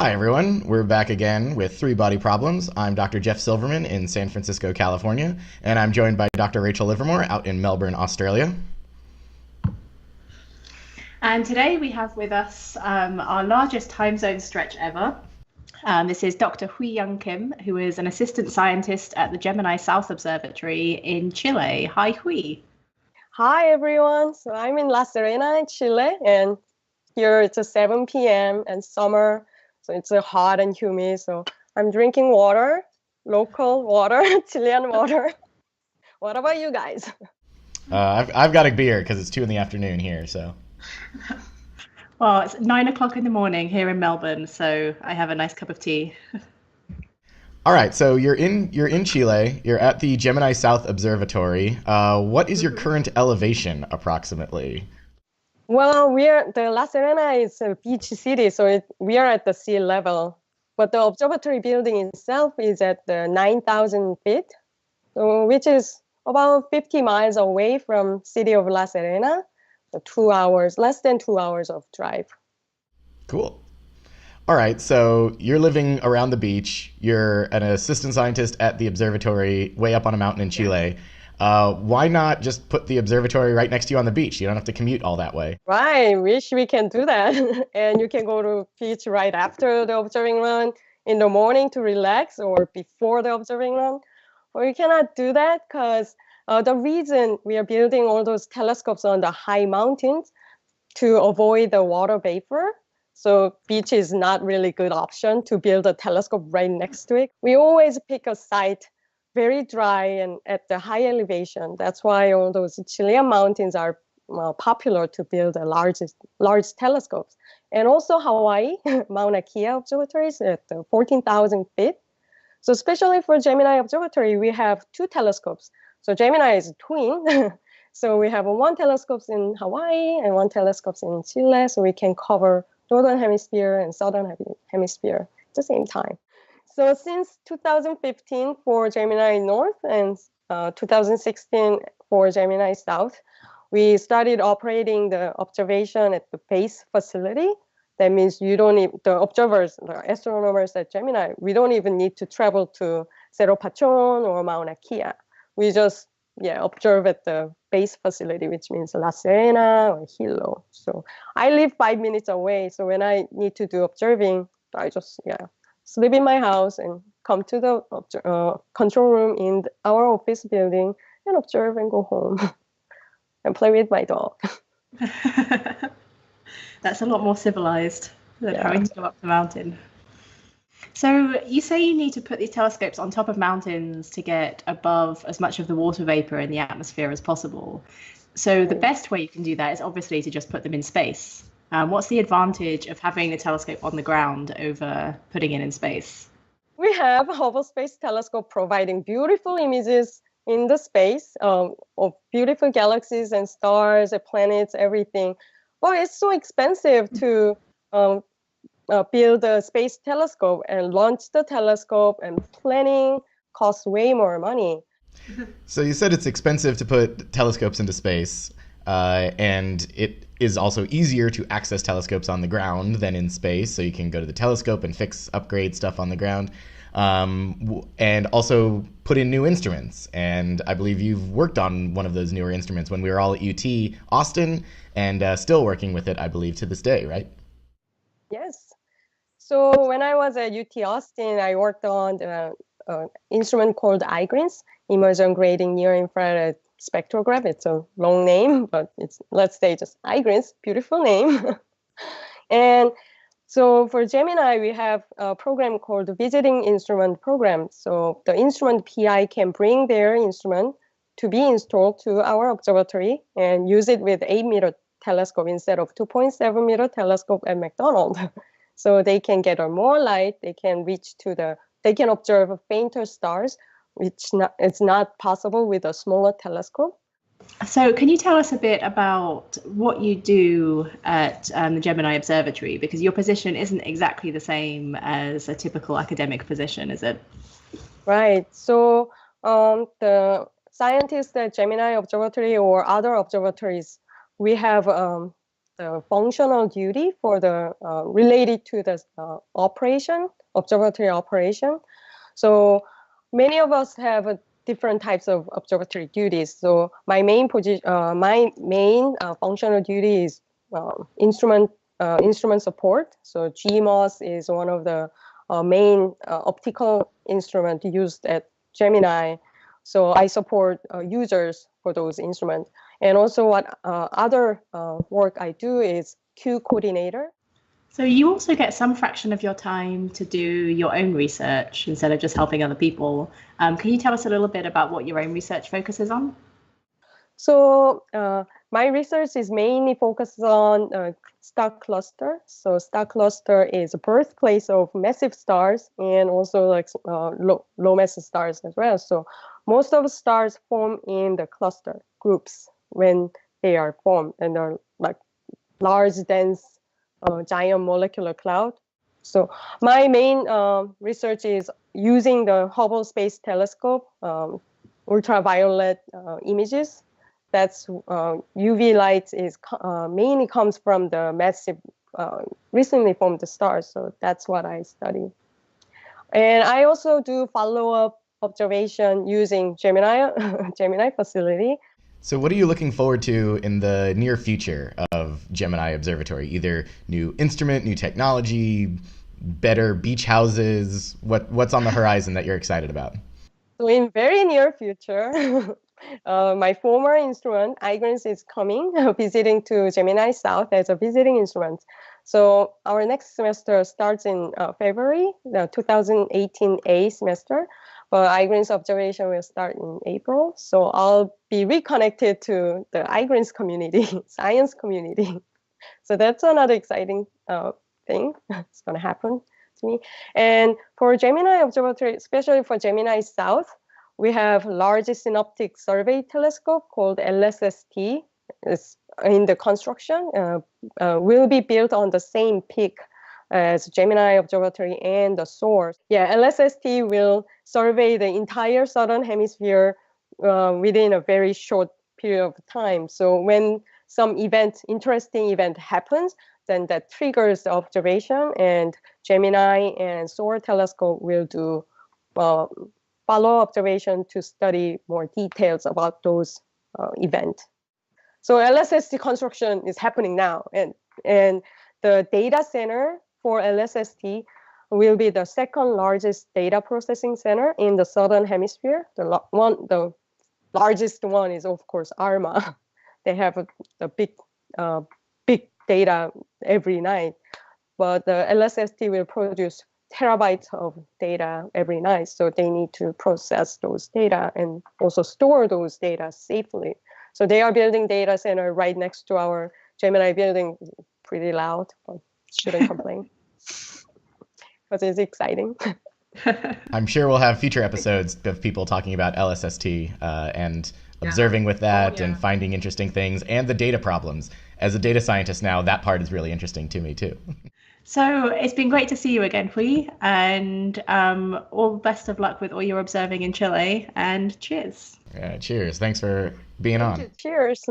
Hi, everyone. We're back again with Three Body Problems. I'm Dr. Jeff Silverman in San Francisco, California, and I'm joined by Dr. Rachael Livermore out in Melbourne, Australia. And today we have with us our largest time zone stretch ever. This is Dr. Hwihyun Kim, who is an assistant scientist at the Gemini South Observatory in Chile. Hi, Hui. Hi, everyone. So I'm in La Serena, Chile, and here it's a 7 p.m. and summer, so it's hot and humid. So I'm drinking water, local water, Chilean water. What about you guys? I've got a beer because it's 2 in the afternoon here, so. Well, it's 9 o'clock in the morning here in Melbourne, so I have a nice cup of tea. All right, so you're in Chile. You're at the Gemini South Observatory. What is your current elevation, approximately? Well, the La Serena is a beach city, so we are at the sea level. But the observatory building itself is at the 9,000 feet, so which is about 50 miles away from city of La Serena. So 2 hours, less than 2 hours of drive. Cool. All right, so you're living around the beach. You're an assistant scientist at the observatory way up on a mountain in Chile. Why not just put the observatory right next to you on the beach? You don't have to commute all that way. Right, wish we can do that. And you can go to beach right after the observing run in the morning to relax or before the observing run. Or you cannot do that because the reason we are building all those telescopes on the high mountains to avoid the water vapor. So beach is not really good option to build a telescope right next to it. We always pick a site very dry and at the high elevation. That's why all those Chilean mountains are popular to build the large telescopes. And also Hawaii, Mauna Kea observatories at 14,000 feet. So especially for Gemini Observatory, we have two telescopes. So Gemini is a twin. So we have one telescope in Hawaii and one telescope in Chile, so we can cover northern hemisphere and southern hemisphere at the same time. So since 2015 for Gemini North and 2016 for Gemini South, we started operating the observation at the base facility. That means you don't need the observers, the astronomers at Gemini, we don't even need to travel to Cerro Patron or Mauna Kea. We just observe at the base facility, which means La Serena or Hilo. So I live 5 minutes away. So when I need to do observing, I just sleep in my house and come to the control room in our office building and observe and go home and play with my dog. That's a lot more civilized than having to go up the mountain. So you say you need to put these telescopes on top of mountains to get above as much of the water vapor in the atmosphere as possible. So the best way you can do that is obviously to just put them in space. What's the advantage of having the telescope on the ground over putting it in space? We have Hubble Space Telescope providing beautiful images in the space of beautiful galaxies and stars, and planets, everything. But it's so expensive to build a space telescope and launch the telescope, and planning costs way more money. So you said it's expensive to put telescopes into space, and it is also easier to access telescopes on the ground than in space, so you can go to the telescope and upgrade stuff on the ground, and also put in new instruments. And I believe you've worked on one of those newer instruments when we were all at UT Austin, and still working with it, I believe, to this day, right? Yes. So when I was at UT Austin, I worked on the instrument called IGRINS, Immersion Grading Near Infrared Spectrograph. It's a long name, but let's say just IGRINS, beautiful name. And so for Gemini, we have a program called the Visiting Instrument Program. So the instrument PI can bring their instrument to be installed to our observatory and use it with 8-meter telescope instead of 2.7-meter telescope at McDonald. So they can get more light, they can observe fainter stars, which it's not possible with a smaller telescope. So can you tell us a bit about what you do at the Gemini Observatory? Because your position isn't exactly the same as a typical academic position, is it? Right. So the scientists at Gemini Observatory or other observatories, we have the functional duty for the related to the observatory operation. So many of us have different types of observatory duties. So my main functional duty is instrument support. So GMOS is one of the main optical instrument used at Gemini. So I support users for those instruments. And also what other work I do is Q coordinator. So you also get some fraction of your time to do your own research instead of just helping other people. Can you tell us a little bit about what your own research focuses on? So my research is mainly focused on star cluster. So star cluster is a birthplace of massive stars and also like low mass stars as well. So most of the stars form in the cluster groups when they are formed, and they're like large, dense, giant molecular cloud. So my main research is using the Hubble Space Telescope, ultraviolet images. That's UV light is mainly comes from the massive, recently formed stars. So that's what I study. And I also do follow-up observation using Gemini facility. So what are you looking forward to in the near future of Gemini Observatory? Either new instrument, new technology, better beach houses? What's on the horizon that you're excited about? So in very near future, my former instrument, IGRINS, is coming, visiting to Gemini South as a visiting instrument. So our next semester starts in February, the 2018 A semester. But IGRINS observation will start in April. So I'll be reconnected to the IGRINS community, science community. So that's another exciting thing that's going to happen to me. And for Gemini Observatory, especially for Gemini South, we have largest synoptic survey telescope called LSST. It's in the construction, will be built on the same peak as Gemini Observatory and the source. Yeah, LSST will survey the entire southern hemisphere within a very short period of time. So when some interesting event happens, then that triggers the observation, and Gemini and SOAR telescope will do follow observation to study more details about those events. So LSST construction is happening now, and the data center for LSST will be the second largest data processing center in the southern hemisphere. The largest one is, of course, ARMA. They have the big data every night, but the LSST will produce terabytes of data every night. So they need to process those data and also store those data safely. So they are building data center right next to our Gemini building. Pretty loud, but shouldn't complain. Because it's exciting. I'm sure we'll have future episodes of people talking about LSST and observing with that and finding interesting things and the data problems. As a data scientist now, that part is really interesting to me too. So it's been great to see you again, Hui, and all best of luck with all you're observing in Chile, and cheers. Cheers. Thanks for being on. Cheers.